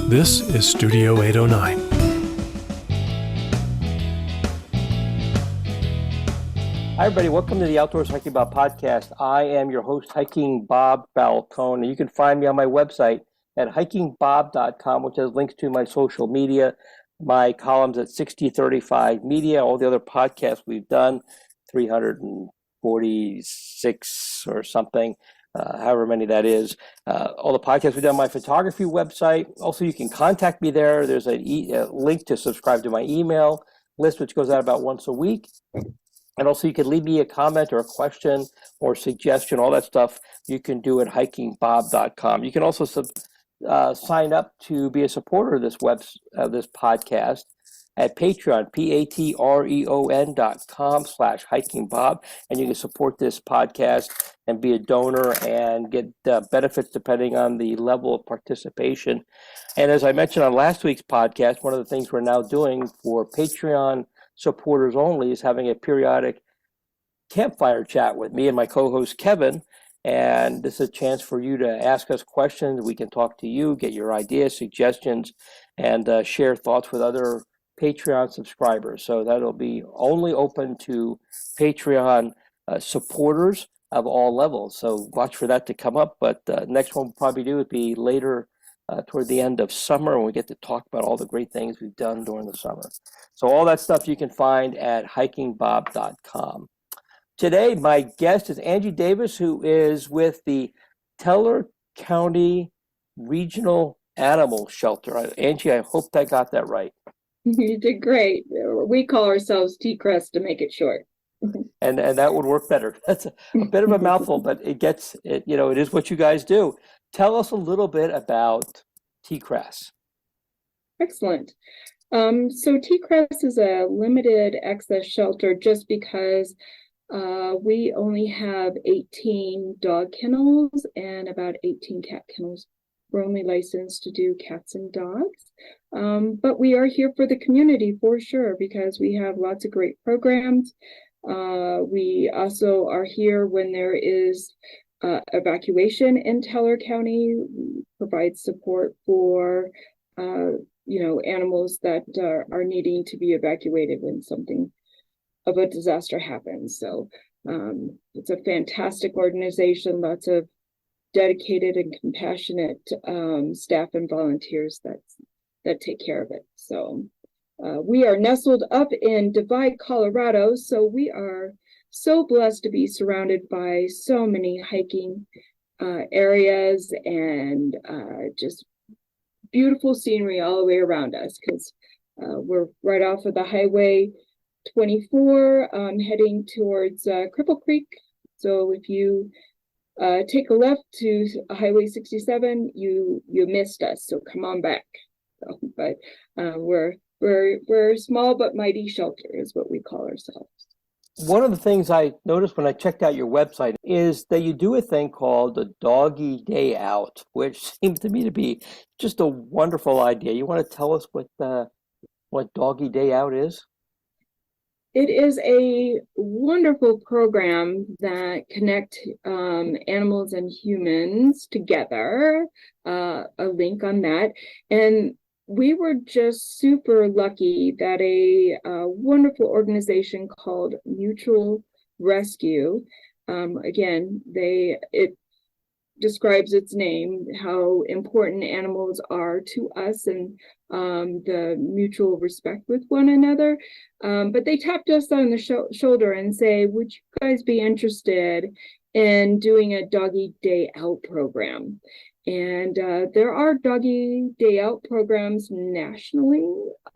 This is Studio 809. Hi, everybody. Welcome to the Outdoors Hiking Bob podcast. I am your host, Hiking Bob Falcone. You can find me on my website at hikingbob.com, which has links to my social media, my columns at 6035 Media, all the other podcasts we've done, 346 or something, however many that is. All the podcasts we've done on my photography website. Also, you can contact me there. There's a link to subscribe to my email list, which goes out about once a week. And also, you can leave me a comment or a question or suggestion, all that stuff you can do at hikingbob.com. You can also sign up to be a supporter of this this podcast at Patreon, patreon.com/hikingbob. And you can support this podcast and be a donor and get benefits depending on the level of participation. And as I mentioned on last week's podcast, one of the things we're now doing for Patreon supporters only is having a periodic campfire chat with me and my co-host Kevin, and this is a chance for you to ask us questions. We can talk to you, get your ideas, suggestions, and share thoughts with other Patreon subscribers. So that'll be only open to Patreon supporters of all levels, so watch for that to come up. But next one we'll probably do would be later toward the end of summer, when we get to talk about all the great things we've done during the summer. So all that stuff you can find at hikingbob.com. Today, my guest is Angie Davis, who is with the Teller County Regional Animal Shelter. Angie, I hope I got that right. You did great. We call ourselves TCRAS to make it short. And that would work better. That's a bit of a mouthful, but it is what you guys do. Tell us a little bit about TCRAS. Excellent. So TCRAS is a limited access shelter just because we only have 18 dog kennels and about 18 cat kennels. We're only licensed to do cats and dogs. But we are here for the community for sure, because we have lots of great programs. We also are here when there is evacuation in Teller County. We provide support for animals that are needing to be evacuated when something of a disaster happens. So it's a fantastic organization, lots of dedicated and compassionate staff and volunteers that take care of it. So we are nestled up in Divide, Colorado, so we are so blessed to be surrounded by so many hiking areas and just beautiful scenery all the way around us, because we're right off of the Highway 24 heading towards Cripple Creek. So if you take a left to Highway 67, you missed us, so come on back. So, but we're a small but mighty shelter is what we call ourselves. One of the things I noticed when I checked out your website is that you do a thing called the Doggy Day Out, which seems to me to be just a wonderful idea. You want to tell us what Doggy Day Out is? It is a wonderful program that connects animals and humans together, a link on that. And we were just super lucky that a wonderful organization called Mutual Rescue, it describes its name, how important animals are to us and the mutual respect with one another. But they tapped us on the shoulder and say, would you guys be interested in doing a Doggy Day Out program? And there are Doggy Day Out programs nationally,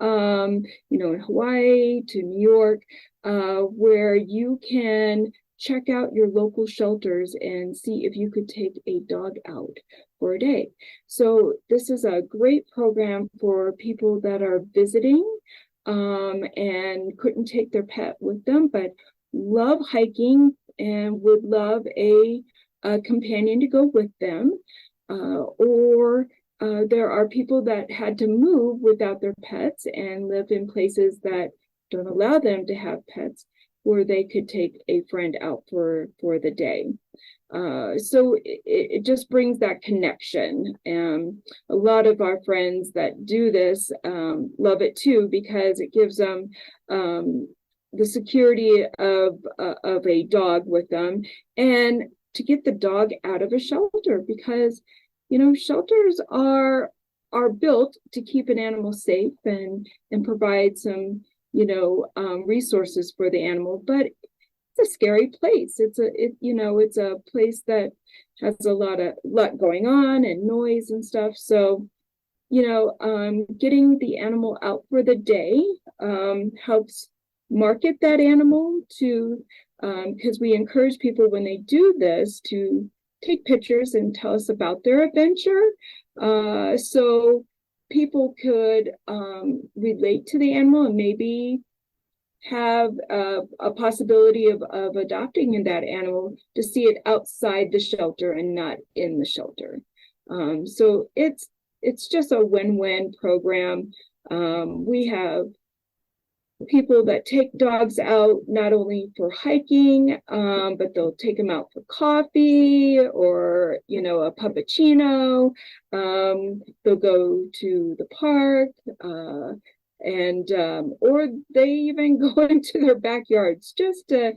in Hawaii to New York, where you can check out your local shelters and see if you could take a dog out for a day. So this is a great program for people that are visiting and couldn't take their pet with them, but love hiking and would love a companion to go with them. Or there are people that had to move without their pets and live in places that don't allow them to have pets. where they could take a friend out for the day. So it just brings that connection. A lot of our friends that do this love it too, because it gives them the security of a dog with them, and to get the dog out of a shelter, because shelters are built to keep an animal safe and provide some resources for the animal, but it's a scary place. It's a place that has a lot going on and noise and stuff. So getting the animal out for the day helps market that animal to, because we encourage people when they do this to take pictures and tell us about their adventure, so people could relate to the animal and maybe have a possibility of adopting that animal, to see it outside the shelter and not in the shelter. So it's just a win-win program. We have people that take dogs out not only for hiking, but they'll take them out for coffee or a puppuccino. They'll go to the park, and or they even go into their backyards just to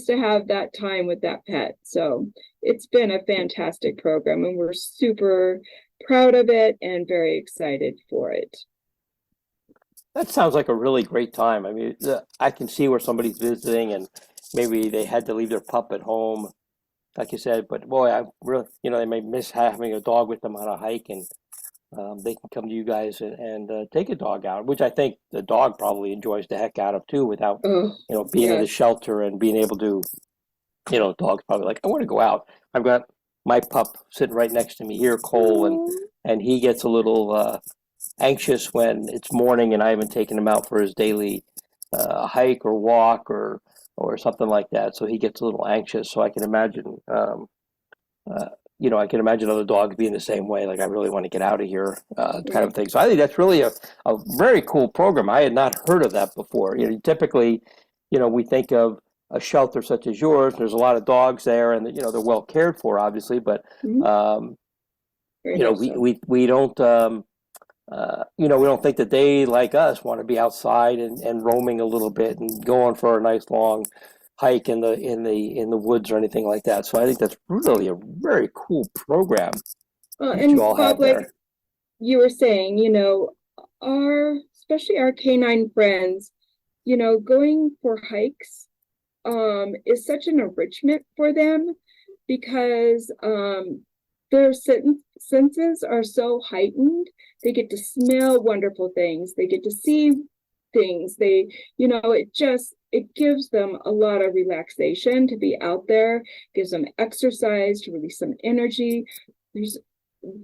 have that time with that pet. So it's been a fantastic program, and we're super proud of it and very excited for it. That sounds like a really great time. I mean, I can see where somebody's visiting and maybe they had to leave their pup at home, like you said, but boy, I really, they may miss having a dog with them on a hike, and they can come to you guys and take a dog out, which I think the dog probably enjoys the heck out of too, without, being in the Yes. shelter and being able to, dog's probably like, I want to go out. I've got my pup sitting right next to me here, Cole, and he gets a little anxious when it's morning and I haven't taken him out for his daily hike or walk or something like that. So he gets a little anxious. So I can imagine, I can imagine other dogs being the same way. Like, I really want to get out of here, kind of thing. So I think that's really a very cool program. I had not heard of that before. Typically, we think of a shelter such as yours. There's a lot of dogs there, and they're well cared for, obviously. But we don't. We don't think that they, like us, want to be outside and roaming a little bit and going for a nice long hike in the woods or anything like that. So I think that's really a very cool program that And you all have Bob, like there. you were saying, especially our canine friends, going for hikes is such an enrichment for them, because their senses are so heightened. They get to smell wonderful things. They get to see things. It gives them a lot of relaxation to be out there, gives them exercise to release some energy. There's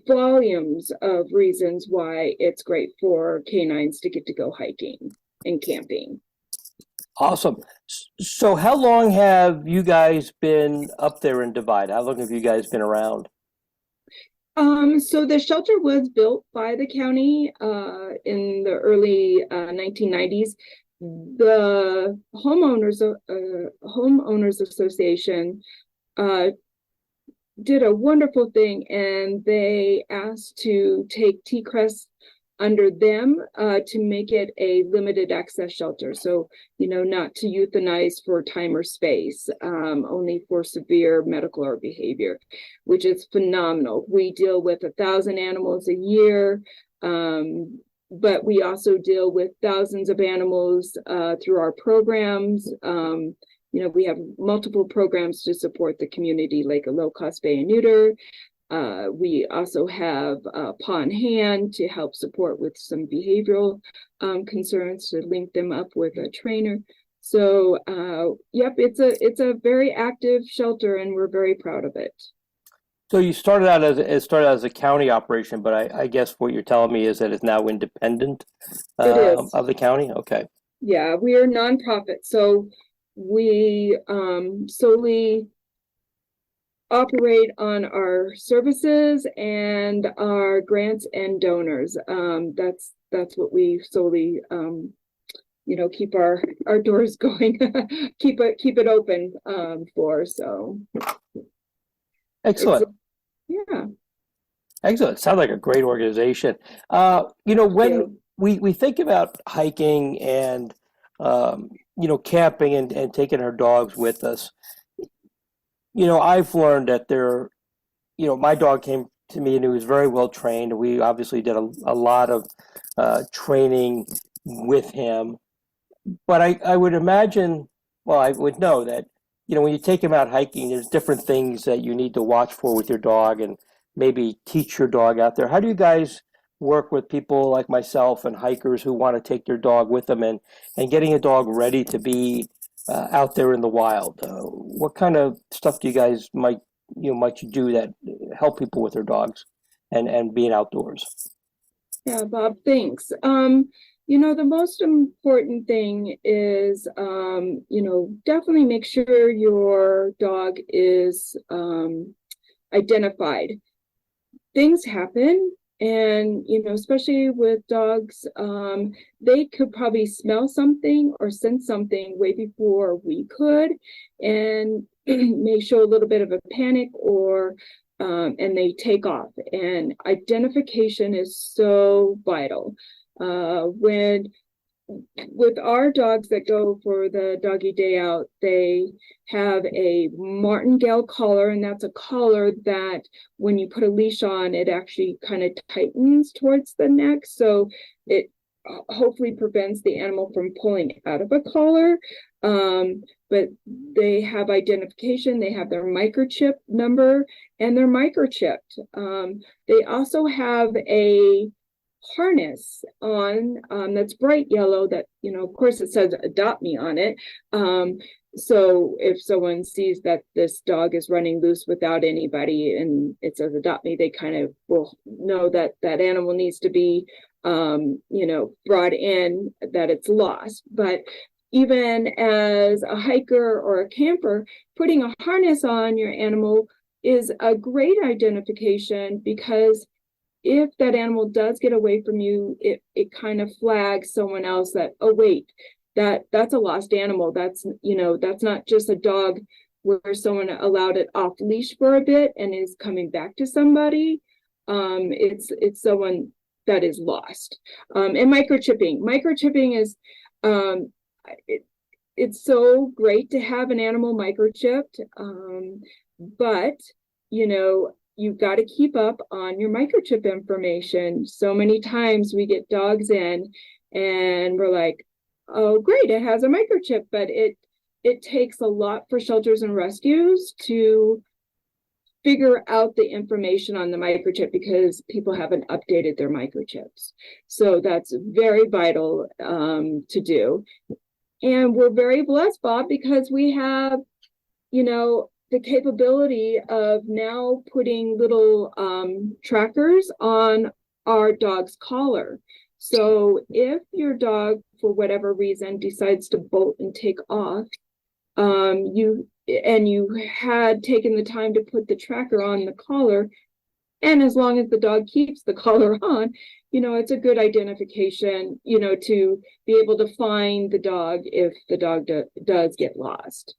volumes of reasons why it's great for canines to get to go hiking and camping. Awesome. So how long have you guys been up there in Divide? How long have you guys been around? So the shelter was built by the county in the early 1990s. The homeowners association did a wonderful thing, and they asked to take TCRAS under them to make it a limited access shelter. So, not to euthanize for time or space, only for severe medical or behavior, which is phenomenal. We deal with 1,000 animals a year, but we also deal with thousands of animals through our programs. We have multiple programs to support the community, like a low-cost spay and neuter. We also have Paw in Hand to help support with some behavioral concerns, to link them up with a trainer. So, it's a very active shelter, and we're very proud of it. So you started out as a county operation, but I guess what you're telling me is that it's now independent of the county. Okay. Yeah, we are nonprofit, so we solely operate on our services and our grants and donors. That's what we solely keep our doors going, keep it open for. So Excellent. Yeah. Excellent. Sounds like a great organization. When we think about hiking and camping and taking our dogs with us, I've learned that my dog came to me and he was very well trained. We obviously did a lot of training with him. But I would imagine, well, I would know that, when you take him out hiking, there's different things that you need to watch for with your dog and maybe teach your dog out there. How do you guys work with people like myself and hikers who want to take their dog with them and getting a dog ready to be out there in the wild? What kind of stuff do you guys might you do that help people with their dogs and being outdoors? Yeah, Bob, thanks. The most important thing is, definitely make sure your dog is identified. Things happen, and, especially with dogs, they could probably smell something or sense something way before we could, and may show a little bit of a panic and they take off. And identification is so vital. With our dogs that go for the Doggy Day Out, they have a martingale collar, and that's a collar that when you put a leash on, it actually kind of tightens towards the neck. So it hopefully prevents the animal from pulling out of a collar. But they have identification, they have their microchip number, and they're microchipped. They also have a harness on that's bright yellow that, of course it says adopt me on it. So if someone sees that this dog is running loose without anybody and it says adopt me, they kind of will know that that animal needs to be brought in, that it's lost. But even as a hiker or a camper, putting a harness on your animal is a great identification, because if that animal does get away from you, it kind of flags someone else that, oh wait, that's a lost animal. That's not just a dog where someone allowed it off leash for a bit and is coming back to somebody. It's someone that is lost. And microchipping is it's so great to have an animal microchipped, but you've got to keep up on your microchip information. So many times we get dogs in and we're like, oh great, it has a microchip, but it takes a lot for shelters and rescues to figure out the information on the microchip, because people haven't updated their microchips. So that's very vital to do. And we're very blessed, Bob, because we have, the capability of now putting little trackers on our dog's collar. So if your dog, for whatever reason, decides to bolt and take off, you had taken the time to put the tracker on the collar, and as long as the dog keeps the collar on, it's a good identification, to be able to find the dog if the dog does get lost.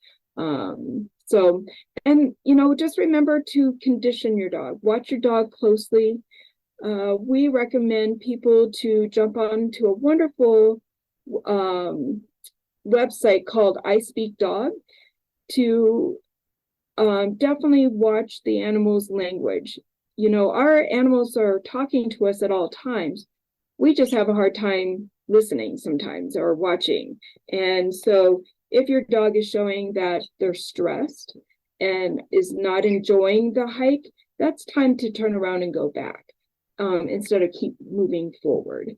Just remember to condition your dog. Watch your dog closely. We recommend people to jump onto a wonderful website called I Speak Dog to definitely watch the animal's language. Our animals are talking to us at all times. We just have a hard time listening sometimes or watching. And so if your dog is showing that they're stressed and is not enjoying the hike, that's time to turn around and go back instead of keep moving forward.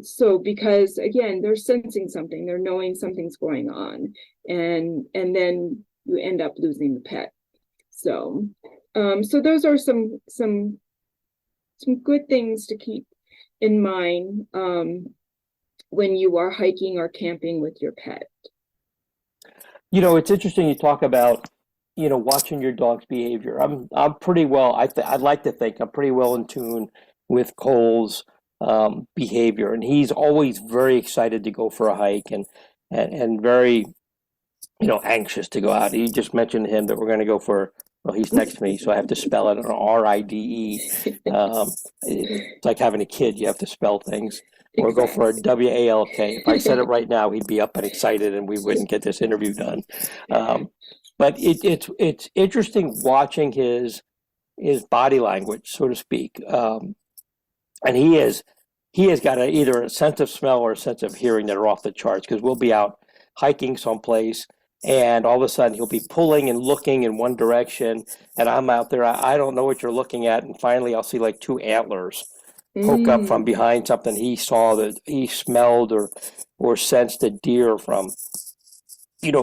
So because again, they're sensing something, they're knowing something's going on, and then you end up losing the pet. So those are some good things to keep in mind when you are hiking or camping with your pet. It's interesting you talk about, watching your dog's behavior. I'm pretty well, I'd like to think I'm pretty well in tune with Cole's behavior, and he's always very excited to go for a hike and very anxious to go out. He just mentioned to him that we're going to go for. Well, he's next to me, so I have to spell it on RIDE. It's like having a kid; you have to spell things. Or go for a WALK. If I said it right now, he'd be up and excited, and we wouldn't get this interview done. But it's interesting watching his body language, so to speak, and he has got either a sense of smell or a sense of hearing that are off the charts. Because we'll be out hiking someplace, and all of a sudden he'll be pulling and looking in one direction, and I'm out there. I don't know what you're looking at, and finally I'll see like two antlers poke up from behind something he saw, that he smelled or sensed a deer from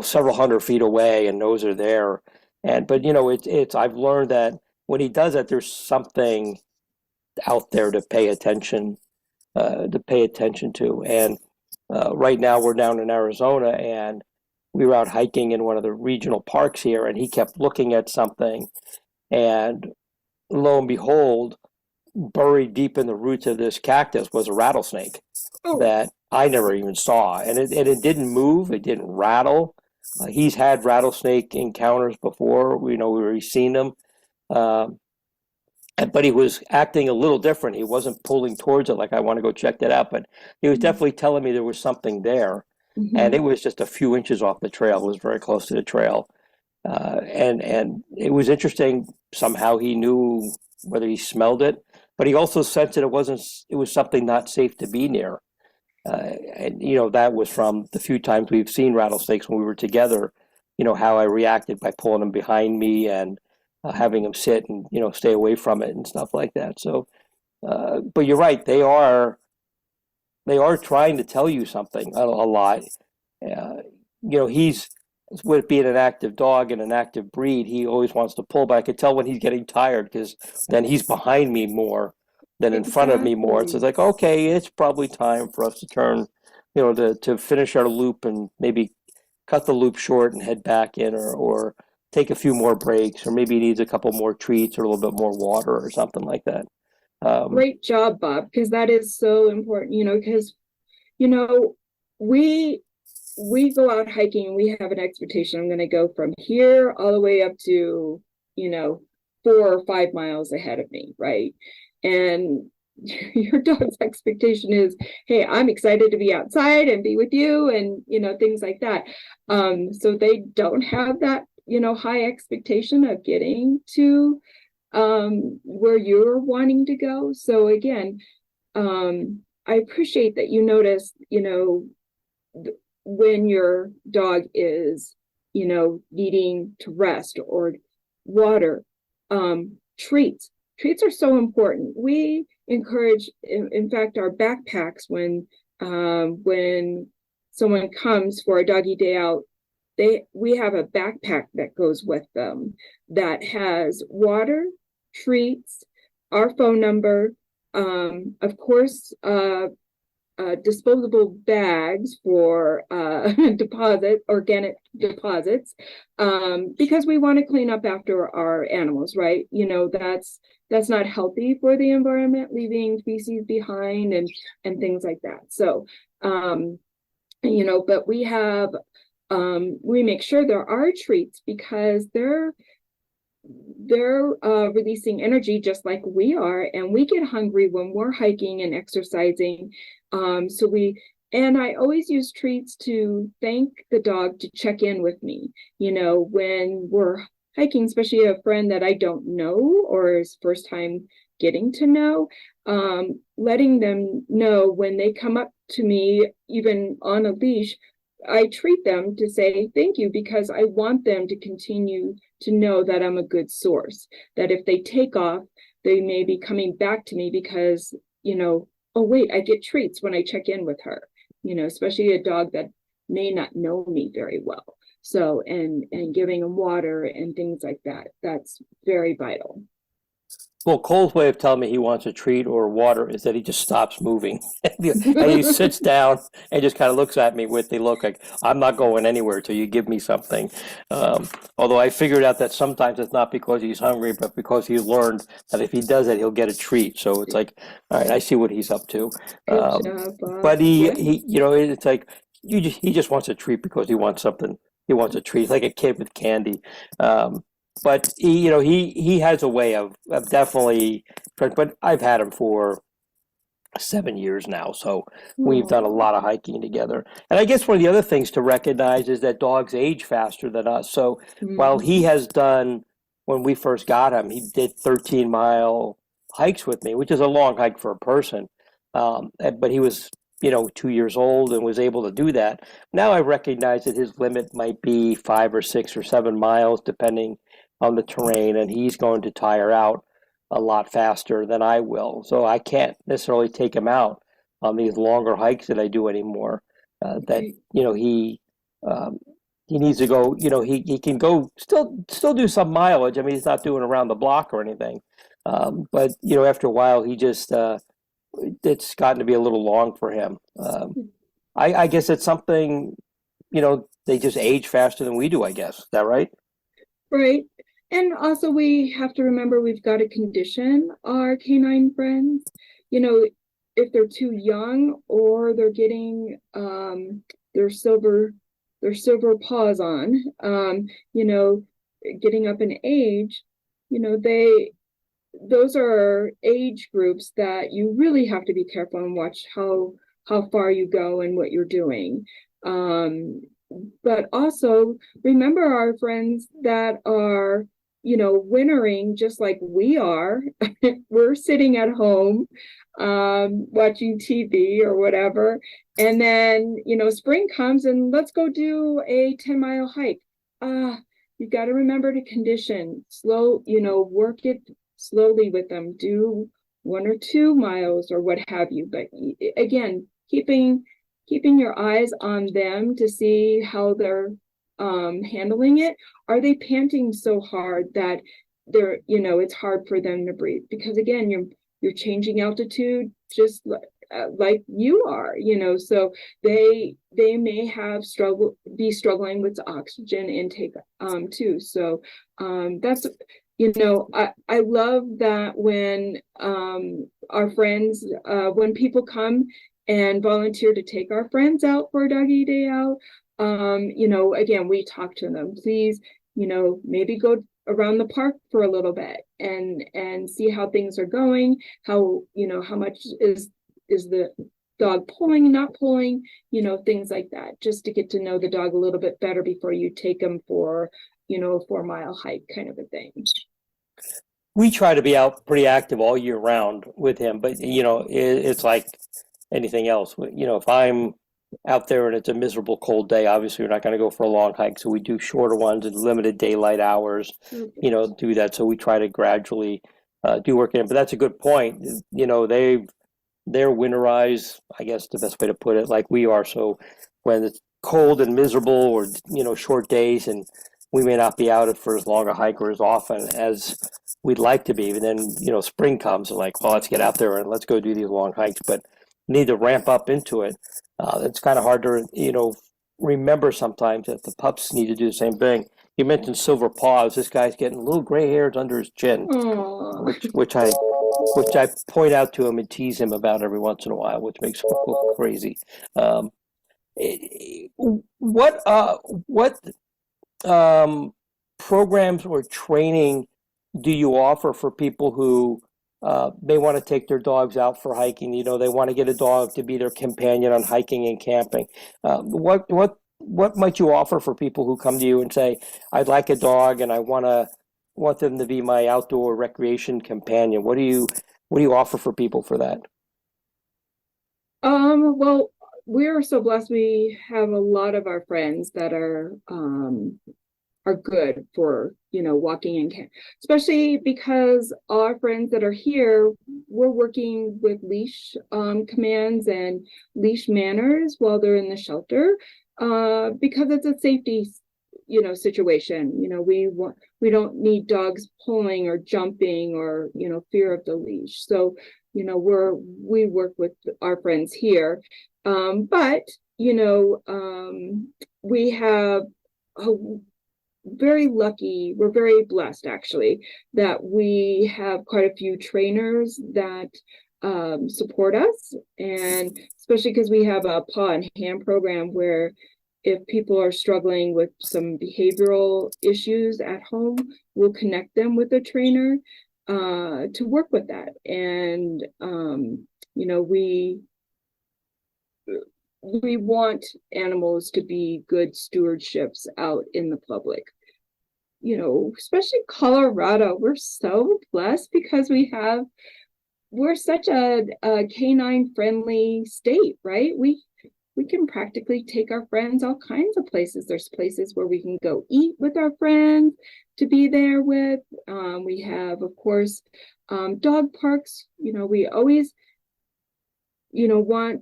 several hundred feet away, and those are there. But it's I've learned that when he does that, there's something out there to pay attention to. And right now we're down in Arizona, and we were out hiking in one of the regional parks here, and he kept looking at something, and lo and behold, buried deep in the roots of this cactus was a rattlesnake that I never even saw, and it didn't move, it didn't rattle. He's had rattlesnake encounters before, he's seen them, but he was acting a little different. He wasn't pulling towards it like I want to go check that out, but he was definitely telling me there was something there, and it was just a few inches off the trail. It was very close to the trail, and it was interesting. Somehow he knew whether he smelled it, but he also sensed that it was something not safe to be near. And that was from the few times we've seen rattlesnakes when we were together, how I reacted by pulling them behind me and having them sit and stay away from it and stuff like that. So but you're right, they are trying to tell you something a lot. He's, with it being an active dog and an active breed, he always wants to pull, but I could tell when he's getting tired, because then he's behind me more than in front of me more. So it's like, okay, it's probably time for us to turn, to finish our loop and maybe cut the loop short and head back in, or take a few more breaks, or maybe he needs a couple more treats or a little bit more water or something like that. Great job, Bob, because that is so important, because, we go out hiking and we have an expectation. I'm going to go from here all the way up to, 4 or 5 miles ahead of me, right? And your dog's expectation is, hey, I'm excited to be outside and be with you, and things like that. So they don't have that high expectation of getting to where you're wanting to go. So again, I appreciate that you notice when your dog is needing to rest or water. Treats are so important. We encourage, in fact, our backpacks when someone comes for a doggy day out, we have a backpack that goes with them that has water, treats, our phone number, of course, disposable bags for organic deposits, because we want to clean up after our animals, right? That's not healthy for the environment, leaving feces behind and things like that. So, but we have, we make sure there are treats, because they're releasing energy just like we are, and we get hungry when we're hiking and exercising. And I always use treats to thank the dog to check in with me, when we're hiking, especially a friend that I don't know or is first time getting to know, letting them know when they come up to me, even on a leash, I treat them to say thank you, because I want them to continue to know that I'm a good source, that if they take off, they may be coming back to me because, oh, wait, I get treats when I check in with her, especially a dog that may not know me very well. So, and giving them water and things like that, that's very vital. Well, Cole's way of telling me he wants a treat or water is that he just stops moving. And he sits down and just kind of looks at me with the look like, I'm not going anywhere till you give me something. Although I figured out that sometimes it's not because he's hungry, but because he's learned that if he does it, he'll get a treat. So it's like, all right, I see what he's up to. Good job, Bob. But Yeah. it's like, he just wants a treat because he wants something. He wants a treat, like a kid with candy. But he has a way of definitely. But I've had him for 7 years now, so we've done a lot of hiking together. And I guess one of the other things to recognize is that dogs age faster than us. So while he has done, when we first got him, he did 13-mile hikes with me, which is a long hike for a person. But he was 2 years old and was able to do that. Now I recognize that his limit might be 5 or 6 or 7 miles, depending on the terrain, and he's going to tire out a lot faster than I will. So I can't necessarily take him out on these longer hikes that I do anymore. He needs to go. He can go still do some mileage. I mean, he's not doing around the block or anything. But after a while, he just it's gotten to be a little long for him. I guess it's something. They just age faster than we do. I guess. Is that right? Right. And also we have to remember we've got to condition our canine friends. If they're too young or they're getting their silver paws on, getting up in age, those are age groups that you really have to be careful and watch how far you go and what you're doing. But also remember our friends that are wintering just like we are. We're sitting at home watching TV or whatever, and then spring comes and let's go do a 10-mile hike. You got to remember to condition slow, work it slowly with them, do 1 or 2 miles or what have you, but again, keeping your eyes on them to see how they're handling it. Are they panting so hard that they're it's hard for them to breathe? Because again, you're changing altitude just like you are, so they may have be struggling with oxygen intake too. So that's I love that when our friends when people come and volunteer to take our friends out for a Doggy Day Out. Again, we talk to them, please, maybe go around the park for a little bit and see how things are going, how much is the dog pulling, not pulling, things like that, just to get to know the dog a little bit better before you take them for, a 4-mile hike kind of a thing. We try to be out pretty active all year round with him, but it's like anything else. If I'm out there and it's a miserable cold day, obviously we're not going to go for a long hike, so we do shorter ones and limited daylight hours. Do that. So we try to gradually do work in. But that's a good point. They're winterized, I guess the best way to put it, like we are. So when it's cold and miserable, or short days, and we may not be out for as long a hike or as often as we'd like to be. And then spring comes and like, well, let's get out there and let's go do these long hikes. But need to ramp up into it. It's kind of hard to remember sometimes that the pups need to do the same thing. You mentioned silver paws. This guy's getting little gray hairs under his chin, which I point out to him and tease him about every once in a while, which makes him look crazy. What programs or training do you offer for people who they want to take their dogs out for hiking? They want to get a dog to be their companion on hiking and camping. What might you offer for people who come to you and say, I'd like a dog and I want them to be my outdoor recreation companion? What do you offer for people for that? Well, we're so blessed. We have a lot of our friends that are good for walking in camp, especially because our friends that are here, we're working with leash commands and leash manners while they're in the shelter, because it's a safety situation. We don't need dogs pulling or jumping or fear of the leash. So we work with our friends here, but we have a we're very blessed actually that we have quite a few trainers that support us, and especially because we have a paw and hand program where if people are struggling with some behavioral issues at home, we'll connect them with a trainer to work with that. And we want animals to be good stewardships out in the public. Especially Colorado, we're so blessed because we're such a canine friendly state, right? We can practically take our friends all kinds of places. There's places where we can go eat with our friends to be there with. We have, of course, dog parks. We always, want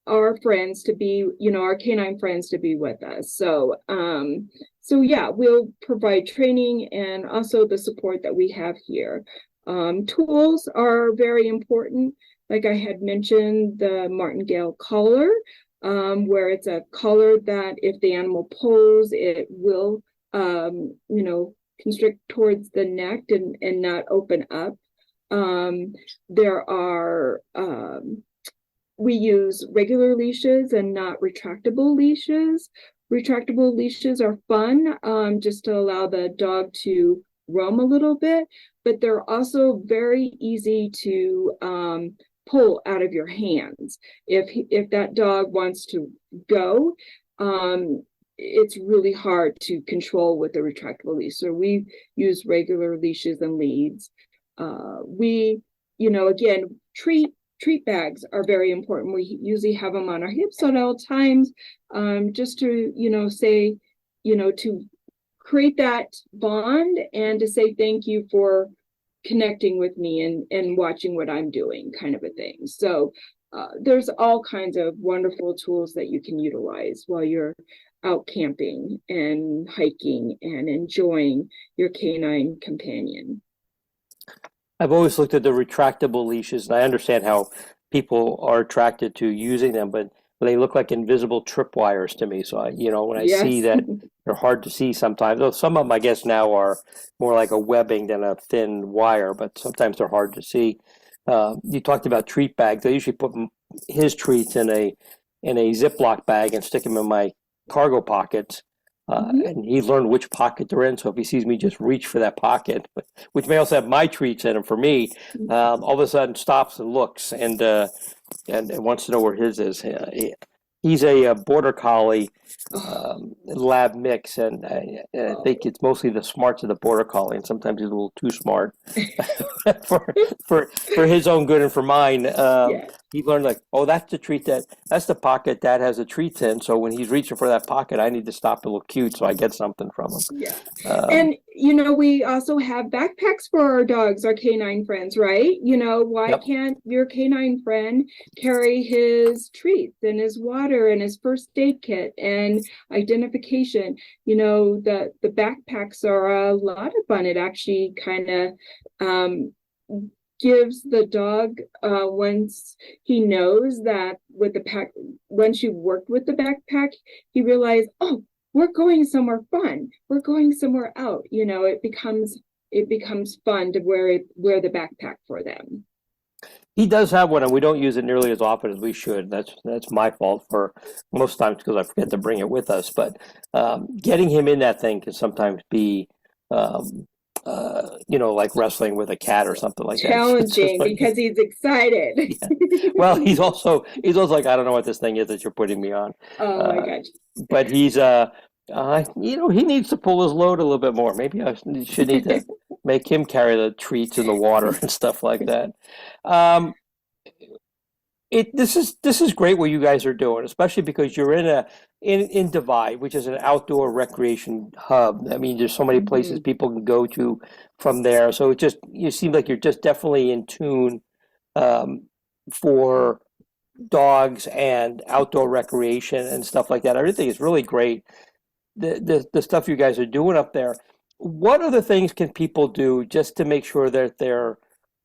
our friends to be, our canine friends to be with us. So yeah, we'll provide training and also the support that we have here. Tools are very important. Like I had mentioned, the martingale collar, where it's a collar that if the animal pulls, it will, constrict towards the neck and not open up. There are, we use regular leashes and not retractable leashes. Retractable leashes are fun, just to allow the dog to roam a little bit, but they're also very easy to pull out of your hands. If that dog wants to go, it's really hard to control with a retractable leash. So we use regular leashes and leads. Again, treat bags are very important. We usually have them on our hips at all times, just to, say, to create that bond and to say thank you for connecting with me and watching what I'm doing, kind of a thing. So there's all kinds of wonderful tools that you can utilize while you're out camping and hiking and enjoying your canine companion. I've always looked at the retractable leashes, and I understand how people are attracted to using them, but they look like invisible tripwires to me. So when I see that, they're hard to see sometimes. Though some of them, I guess, now are more like a webbing than a thin wire, but sometimes they're hard to see. You talked about treat bags. I usually put his treats in a Ziploc bag and stick them in my cargo pockets. And he learned which pocket they're in. So if he sees me just reach for that pocket, which may also have my treats in them for me, all of a sudden stops and looks and wants to know where his is. He's a border collie lab mix, and I think it's mostly the smarts of the border collie, and sometimes he's a little too smart for his own good and for mine. He learned like, oh, that's the pocket that has the treats in. So when he's reaching for that pocket, I need to stop and look cute, so I get something from him. Yeah, and we also have backpacks for our dogs, our canine friends, right? Why can't your canine friend carry his treats and his water and his first aid kit and identification? The backpacks are a lot of fun. It actually kind of gives the dog, once he knows that with the pack, once you've worked with the backpack, he realized, oh, we're going somewhere fun. We're going somewhere out. It becomes fun to wear the backpack for them. He does have one, and we don't use it nearly as often as we should. That's my fault for most times because I forget to bring it with us. But getting him in that thing can sometimes be, like wrestling with a cat or something like that. Challenging because he's excited. Yeah. Well, he's also like, I don't know what this thing is that you're putting me on. Oh, I got you. But he's he needs to pull his load a little bit more. Maybe I should need to make him carry the treats in the water and stuff like that. This is great what you guys are doing, especially because you're in Divide, which is an outdoor recreation hub. I mean, there's so many places people can go to from there. So you seem like you're just definitely in tune for dogs and outdoor recreation and stuff like that. I really think it's really great the stuff you guys are doing up there. What other things can people do just to make sure that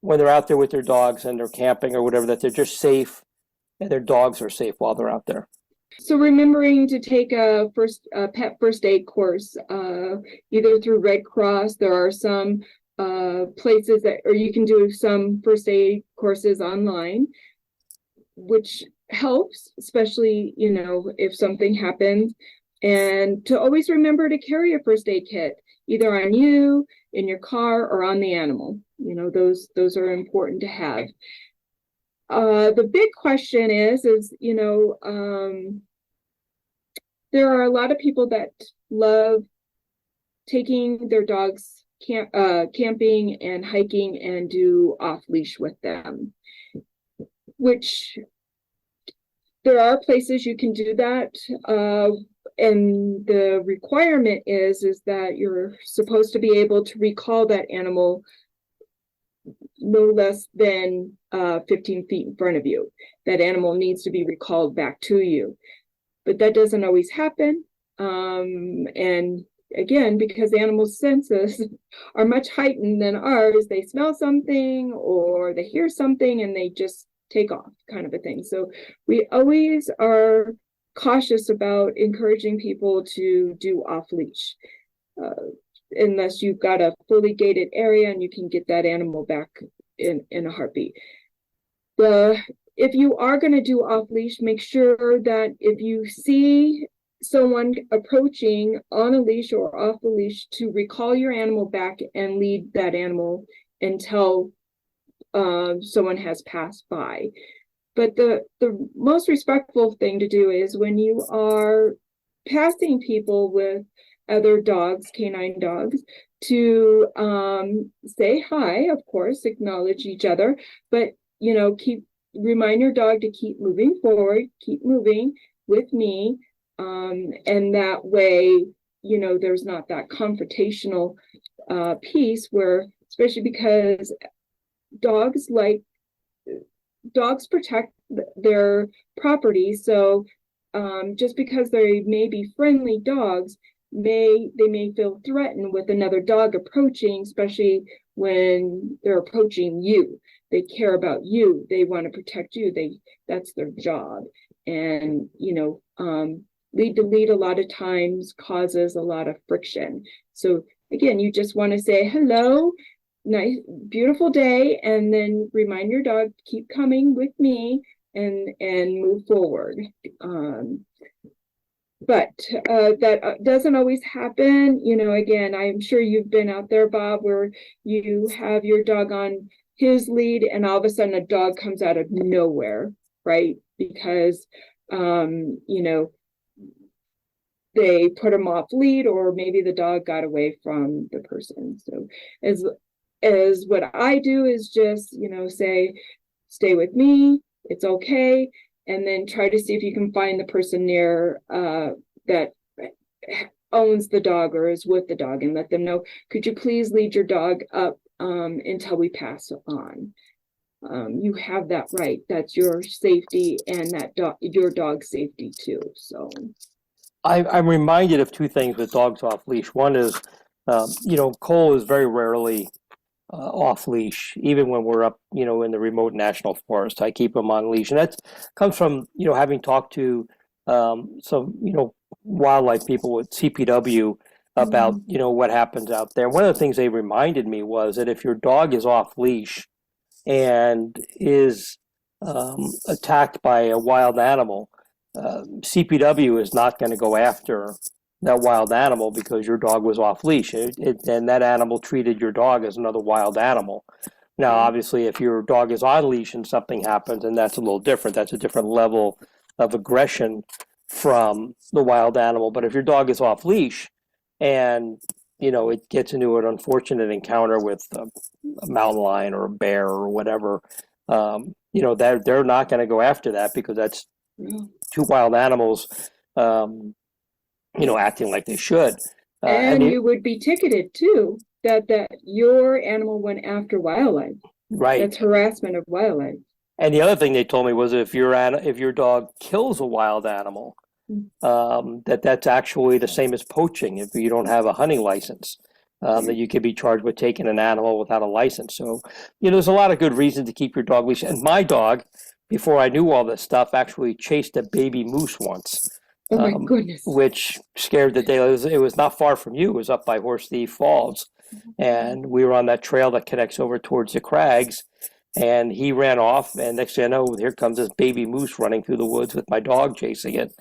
when they're out there with their dogs and they're camping or whatever, that they're just safe and their dogs are safe while they're out there? So remembering to take a pet first aid course, either through Red Cross. There are some places or you can do some first aid courses online, which helps, especially, if something happens. And to always remember to carry a first aid kit, either on you, in your car, or on the animal. Those are important to have. The big question is, there are a lot of people that love taking their dogs camping and hiking and do off leash with them, which there are places you can do that. And the requirement is that you're supposed to be able to recall that animal no less than 15 feet in front of you. That animal needs to be recalled back to you. But that doesn't always happen. And again, because animals' senses are much heightened than ours, they smell something or they hear something and they just take off, kind of a thing. So we always are cautious about encouraging people to do off leash, unless you've got a fully gated area and you can get that animal back in a heartbeat. If you are going to do off leash, make sure that if you see someone approaching on a leash or off the leash, to recall your animal back and lead that animal until someone has passed by. But the most respectful thing to do is when you are passing people with other dogs, canine dogs, to say hi, of course, acknowledge each other, but remind your dog to keep moving forward, keep moving with me, and that way, there's not that confrontational piece where, especially because dogs protect their property. So just because they may be friendly dogs, they may feel threatened with another dog approaching, especially when they're approaching you. They care about you. They want to protect you. That's their job. And lead to lead a lot of times causes a lot of friction. So again, you just want to say hello, nice, beautiful day, and then remind your dog to keep coming with me and move forward. But that doesn't always happen. Again, I'm sure you've been out there, Bob, where you have your dog on his lead and all of a sudden a dog comes out of nowhere, right? Because, they put him off lead, or maybe the dog got away from the person. So as what I do is just, say, stay with me, it's okay. And then try to see if you can find the person near that owns the dog or is with the dog, and let them know, could you please lead your dog up until we pass on. You have that right. That's your safety and your dog's safety too. So I'm reminded of two things with dogs off leash. One is, Cole is very rarely off leash, even when we're up, in the remote national forest. I keep him on leash, and that comes from, having talked to some, wildlife people with CPW about, what happens out there. One of the things they reminded me was that if your dog is off leash and is attacked by a wild animal, CPW is not going to go after that wild animal because your dog was off leash, and that animal treated your dog as another wild animal. Now, obviously, if your dog is on leash and something happens, and that's a little different. That's a different level of aggression from the wild animal. But if your dog is off leash and it gets into an unfortunate encounter with a mountain lion or a bear or whatever, they're not going to go after that because that's two wild animals, acting like they should. And you would be ticketed too, that your animal went after wildlife. Right. That's harassment of wildlife. And the other thing they told me was if your dog kills a wild animal, that's actually the same as poaching if you don't have a hunting license. That you could be charged with taking an animal without a license. So, there's a lot of good reason to keep your dog leashed. And my dog, before I knew all this stuff, actually chased a baby moose once, Oh my goodness. which scared the day. It was not far from you. It was up by Horse Thief Falls. And we were on that trail that connects over towards the crags. And he ran off. And next thing I know, here comes this baby moose running through the woods with my dog chasing it.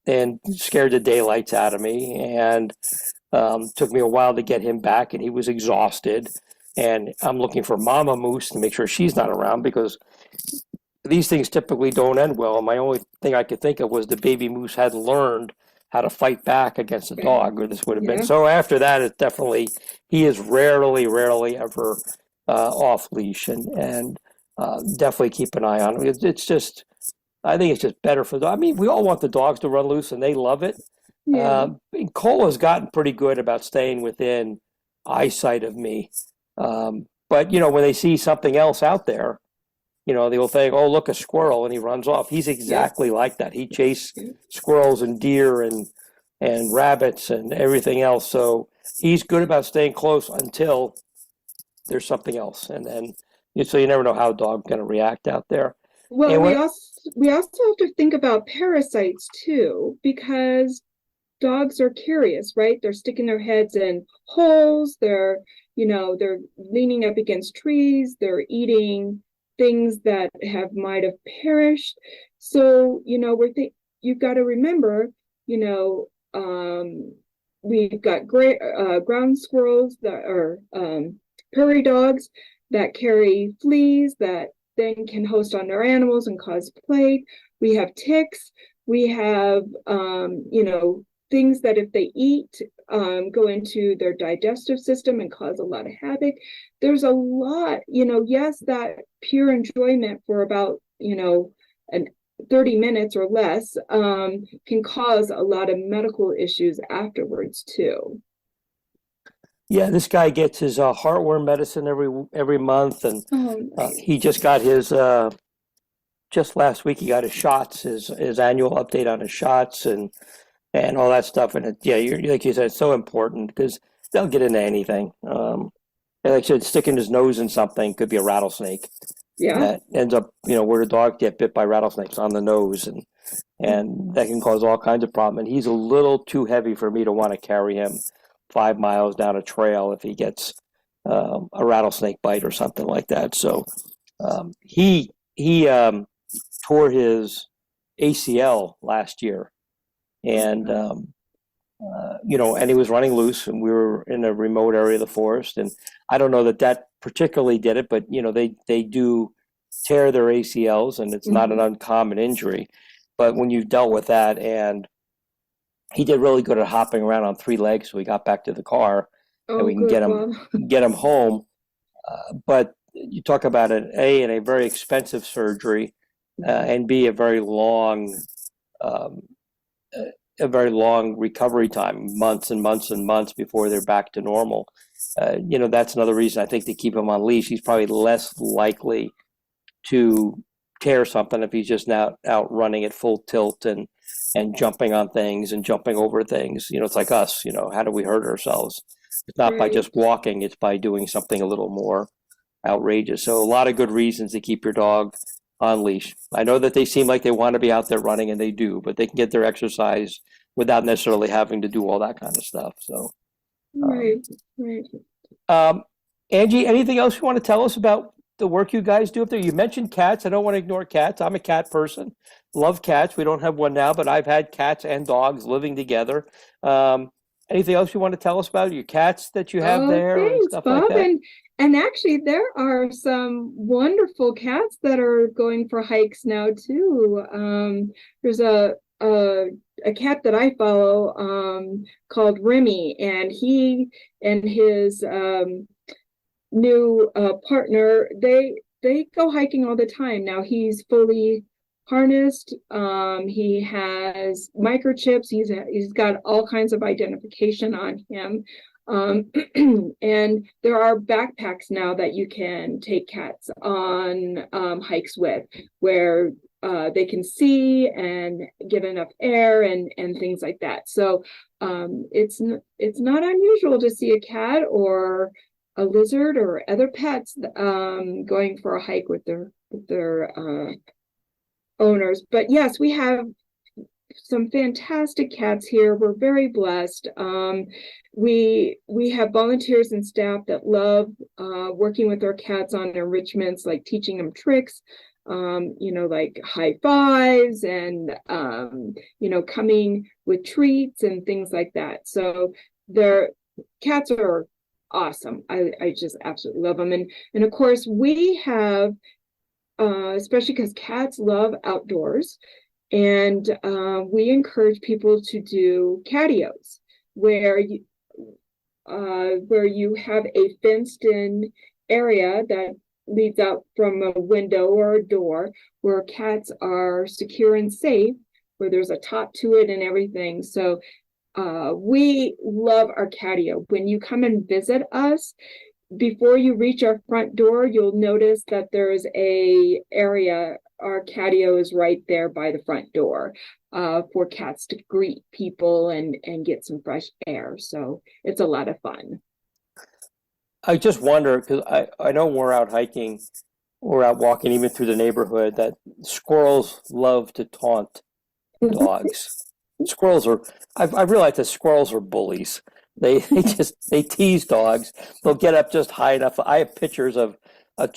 And scared the daylights out of me. And took me a while to get him back, and he was exhausted. And I'm looking for Mama Moose to make sure she's not around, because these things typically don't end well. And my only thing I could think of was the baby moose hadn't learned how to fight back against a dog, or this would have been. So after that, it's definitely, he is rarely ever off leash, and definitely keep an eye on him. It's just, I think it's just better for them. I mean, we all want the dogs to run loose, and they love it. Cola's gotten pretty good about staying within eyesight of me. But, when they see something else out there, they'll think, oh, look, a squirrel, and he runs off. He's exactly like that. He chased squirrels and deer and rabbits and everything else. So he's good about staying close until there's something else. And then, so you never know how a dog's going to react out there. Well, we also have to think about parasites too, because dogs are curious, right? They're sticking their heads in holes. They're leaning up against trees. They're eating things that might have perished. So, you've got to remember, we've got ground squirrels that are prairie dogs that carry fleas that then can host on their animals and cause plague. We have ticks. We have, things that if they eat, go into their digestive system and cause a lot of havoc. There's a lot, yes, that pure enjoyment for about, 30 minutes or less can cause a lot of medical issues afterwards too. Yeah, this guy gets his heartworm medicine every month, and he just got his just last week. He got his shots, his annual update on his shots, and all that stuff. And you're like you said, it's so important because they'll get into anything. And like I said, sticking his nose in something could be a rattlesnake. Yeah, that ends up, where the dog get bit by rattlesnakes on the nose, and that can cause all kinds of problems. And he's a little too heavy for me to want to carry him 5 miles down a trail if he gets a rattlesnake bite or something like that. So he tore his ACL last year, and and he was running loose, and we were in a remote area of the forest, and I don't know that particularly did it, but they do tear their ACLs, and it's not an uncommon injury. But when you've dealt with that, and he did really good at hopping around on 3 legs, so we got back to the car, and we can get him home. But you talk about an a very expensive surgery, and B, a very long recovery time, months and months and months before they're back to normal. That's another reason I think to keep him on leash. He's probably less likely to tear something if he's just out running at full tilt and jumping on things and jumping over things. It's like us, how do we hurt ourselves? It's not by just walking, it's by doing something a little more outrageous. So a lot of good reasons to keep your dog on leash. I know that they seem like they want to be out there running, and they do, but they can get their exercise without necessarily having to do all that kind of stuff. So, right. Angie, anything else you want to tell us about the work you guys do up there? You mentioned cats. I don't want to ignore cats. I'm a cat person. Love cats. We don't have one now, but I've had cats and dogs living together. Anything else you want to tell us about your cats that you have there? Thanks, and stuff Bob. Like that? And actually, there are some wonderful cats that are going for hikes now too. There's a cat that I follow called Remy, and he and his new partner, they go hiking all the time. Now he's fully harnessed. He has microchips. He's got all kinds of identification on him. And there are backpacks now that you can take cats on hikes with, where they can see and get enough air and things like that. So it's not unusual to see a cat or a lizard or other pets going for a hike with their owners. But yes, we have some fantastic cats here. We're very blessed. We have volunteers and staff that love working with our cats on enrichments, like teaching them tricks, like high fives and coming with treats and things like that. So their cats are awesome. I just absolutely love them. And of course we have, especially because cats love outdoors, and we encourage people to do catios where you have a fenced-in area that leads out from a window or a door where cats are secure and safe, where there's a top to it and everything. So we love our catio. When you come and visit us, before you reach our front door, you'll notice that there's a area. Our catio is right there by the front door for cats to greet people and get some fresh air. So it's a lot of fun. I just wonder, because I know we're out hiking, we're out walking even through the neighborhood, that squirrels love to taunt dogs. I've realized that squirrels are bullies. They tease dogs. They'll get up just high enough. I have pictures of a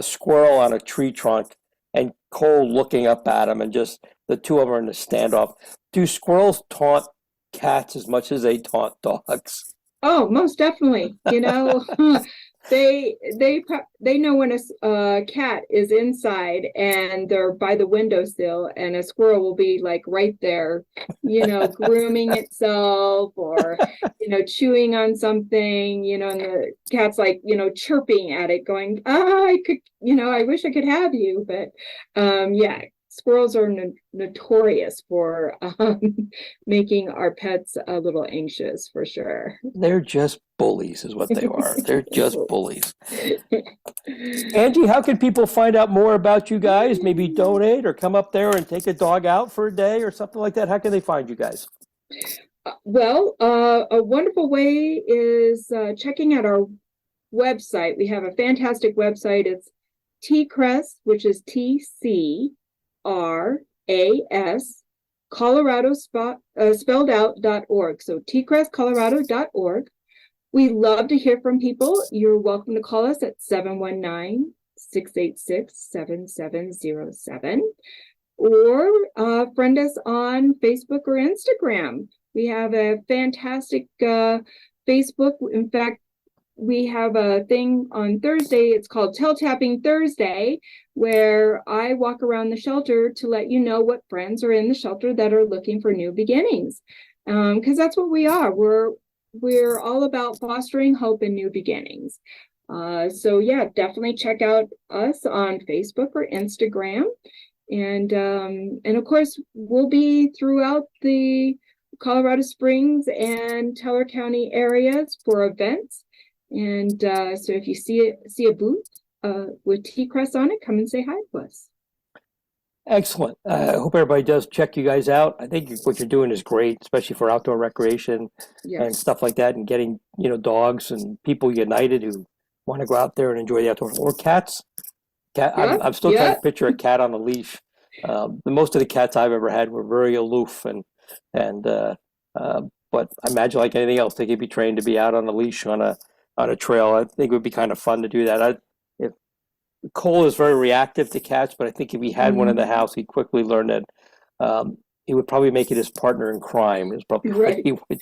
squirrel on a tree trunk and Cole looking up at him, and just the two of them are in a standoff. Do squirrels taunt cats as much as they taunt dogs? Oh, most definitely. They know when a cat is inside and they're by the windowsill, and a squirrel will be like right there, grooming itself or chewing on something, and the cat's like chirping at it, going, I could, I wish I could have you. But yeah, squirrels are notorious for making our pets a little anxious, for sure. They're just bullies is what they are. They're just bullies. Angie, how can people find out more about you guys? Maybe donate or come up there and take a dog out for a day or something like that. How can they find you guys? Well, a wonderful way is checking out our website. We have a fantastic website. It's TCRAS, which is TCRAS, Colorado spelled out.org. So tcrascolorado.org. We love to hear from people. You're welcome to call us at 719-686-7707 or friend us on Facebook or Instagram. We have a fantastic Facebook. In fact, we have a thing on Thursday. It's called Tail Tapping Thursday, where I walk around the shelter to let you know what friends are in the shelter that are looking for new beginnings. Because that's what we are. We're all about fostering hope and new beginnings. So yeah, definitely check out us on Facebook or Instagram. And of course, we'll be throughout the Colorado Springs and Teller County areas for events. And so if you see a booth with TCRAS on it, come and say hi to us. Excellent. I hope everybody does check you guys out. I think what you're doing is great, especially for outdoor recreation and stuff like that, and getting dogs and people united who want to go out there and enjoy the outdoors. Or cats. I'm still trying to picture a cat on a leash. Most of the cats I've ever had were very aloof, but I imagine, like anything else, they could be trained to be out on a leash on a trail. I think it would be kind of fun to do that. Cole is very reactive to cats, but I think if he had one in the house, he'd quickly learn that he would probably make it his partner in crime. Is probably what he would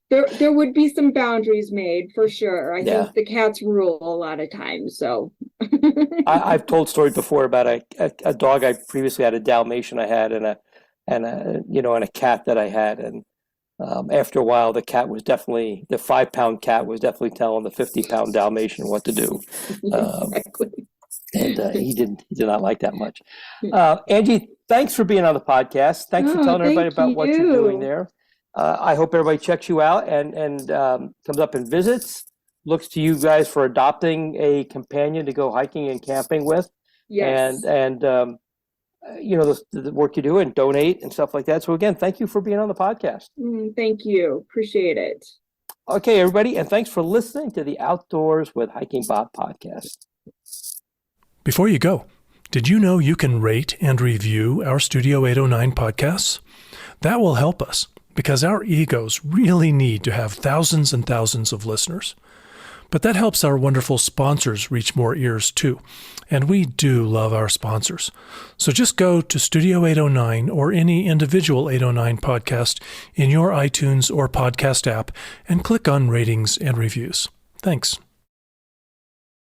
do. There would be some boundaries made for sure. I think the cats rule a lot of times. So I've told stories before about a dog I previously had, a Dalmatian I had, and a cat that I had, and after a while, the 5-pound cat was definitely telling the 50-pound Dalmatian what to do. Exactly. And he did not like that much. Angie, thanks for being on the podcast. Thanks for telling everybody about what you're doing there. I hope everybody checks you out and comes up and visits. Looks to you guys for adopting a companion to go hiking and camping with. Yes. And the work you do and donate and stuff like that. So again, thank you for being on the podcast. Thank you. Appreciate it. Okay, everybody, and thanks for listening to the Outdoors with Hiking Bob podcast. Before you go, did you know you can rate and review our Studio 809 podcasts? That will help us because our egos really need to have thousands and thousands of listeners. But that helps our wonderful sponsors reach more ears too. And we do love our sponsors. So just go to Studio 809 or any individual 809 podcast in your iTunes or podcast app and click on ratings and reviews. Thanks.